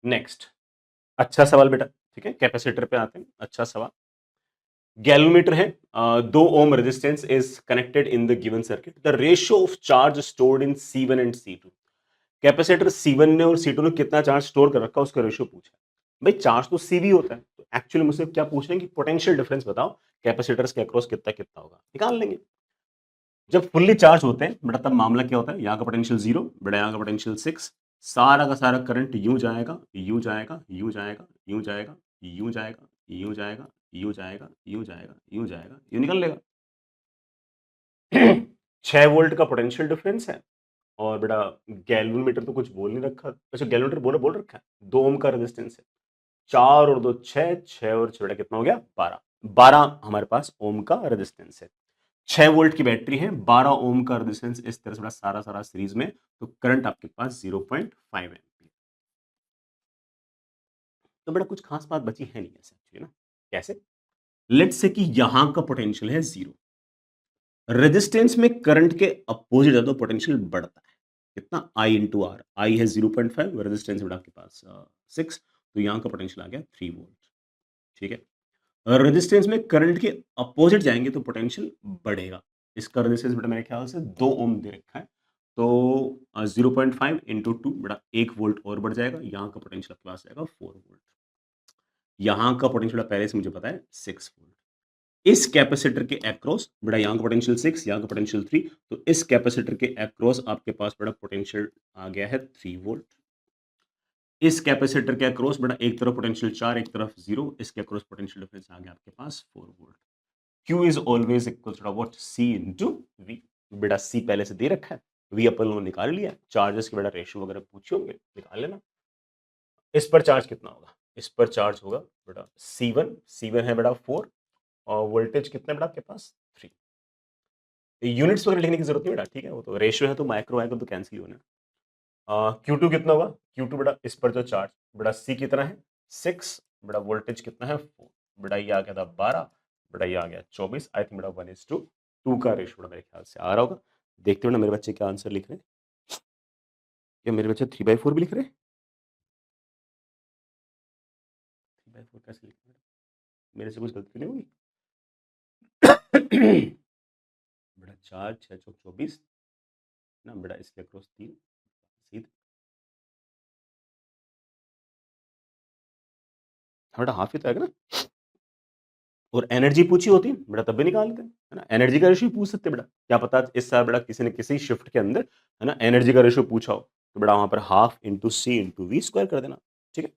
Next, अच्छा सवाल बेटा, ठीक है, कैपेसिटर पे आते हैं, अच्छा सवाल। गैल्वेमीटर है, 2 ohm resistance is connected in the given circuit, the ratio of charge stored in C1 and C2। Capacitor C1 ने और C2 ने कितना चार्ज स्टोर कर रखा है उसका रेशियो पूछा है। भाई चार्ज तो CV होता है, तो एक्चुअली मुझसे क्या पूछ रहे हैं कि पोटेंशियल डिफरेंस बताओ कैपेसिटर्स के अक्रॉस कितना कितना होगा, निकाल लेंगे। जब फुल्ली चार्ज होते हैं बेटा तब मामला क्या होता है, यहाँ का पोटेंशियल 0, बेटा यहाँ का पोटेंशियल 6, सारा का सारा करंट यूं जाएगा, यूं जाएगा, यूं जाएगा, यूं जाएगा, यूं जाएगा, यूं जाएगा, यूं जाएगा, यूं जाएगा, यूं जाएगा, यूं निकल लेगा। 6 वोल्ट का पोटेंशियल डिफरेंस है और बेटा गैल्वेनोमीटर तो कुछ बोल नहीं रखा, अच्छा गैल्वेनोमीटर बोल रखा है, 2 ओम का रेजिस्टेंस है, 4 और 2 6, 6 और 6 बेटा कितना हो गया 12, 12 हमारे पास ओम का रेजिस्टेंस है। 6 वोल्ट की बैटरी है, 12 ओम का रेजिस्टेंस, इस तरह से बेटा सारा सारा सीरीज में, तो करंट आपके पास 0.5 एम्पीयर। तो बेटा कुछ खास बात बची है नहीं ऐसे एक्चुअली ना, कैसे, लेट्स से कि यहां का पोटेंशियल है 0, रेजिस्टेंस में करंट के अपोजिट है तो पोटेंशियल बढ़ता है, कितना I इंटू आर, आई है 0.5, रेजिस्टेंस बेटा आपके पास 6, तो यहाँ का पोटेंशियल आ गया 3 वोल्ट, ठीक है। रेजिस्टेंस में करंट के अपोजिट जाएंगे तो पोटेंशियल बढ़ेगा, इसका रेजिस्टेंस बेटा मेरे ख्याल से 2 ओम दे रखा है, तो 0.5 इंटू 2 बेटा 1 वोल्ट और बढ़ जाएगा, यहाँ का पोटेंशियल आपके पास आएगा 4 वोल्ट, यहाँ का पोटेंशियल पहले से मुझे पता है 6 वोल्ट। इस कैपेसिटर के अक्रॉस बेटा यहाँ का पोटेंशियल 6, यहाँ का पोटेंशियल 3, तो इस कैपेसिटर के अक्रॉस आपके पास बेटा पोटेंशियल आ गया है 3 वोल्ट। इस कैपेसिटर के अक्रॉस बेटा एक तरफ पोटेंशियल 4, एक तरफ 0, इसके अक्रॉस पोटेंशियल डिफरेंस आ गया आपके पास 4 volt. Q is always equal to what, C into V। बेटा C पहले से दे रखा है, V अपन लोगों ने निकाल लिया, चार्जेस के बेटा रेशियो वगैरह पूछे होंगे, निकाल लेना। इस पर चार्ज कितना होगा, इस पर चार्ज होगा बेटा C1 है बेटा 4 और वोल्टेज कितना है बेटा आपके पास 3। यूनिट्स वगैरह लिखने की जरूरत नहीं बेटा, ठीक है, वो तो रेशियो है तो माइक्रो आएगा तो कैंसिल होना। Q2 कितना होगा, Q2 बेटा इस पर जो चार्ज बेटा C कितना है 6, बेटा वोल्टेज कितना है 4, बेटा ये आ गया था 12, बेटा ये आ गया 24, आई थिंक बेटा 1:2 का रेशियो बेटा मेरे ख्याल से आ रहा होगा। देखते हो ना मेरे बच्चे क्या आंसर लिख रहे हैं, क्या मेरे बच्चे 3/4 भी लिख रहे हैं, 3/4 कैसे लिख रहे हैं, मेरे से कुछ गलती नहीं होगी। बेटा 4 6 चौक 24 ना, बेटा इसके अक्रॉस 3 सीधे, हाँ बेटा हाफ ही तो आएगा ना, और एनर्जी पूछी होती बेटा तब भी निकाल देते हैं, है ना, एनर्जी का रेशियो पूछ सकते बेटा, क्या पता इस साल बेटा किसी ने किसी शिफ्ट के अंदर है ना एनर्जी का रेशियो पूछा हो, तो बेटा वहां पर half into C into V square कर देना, ठीक है।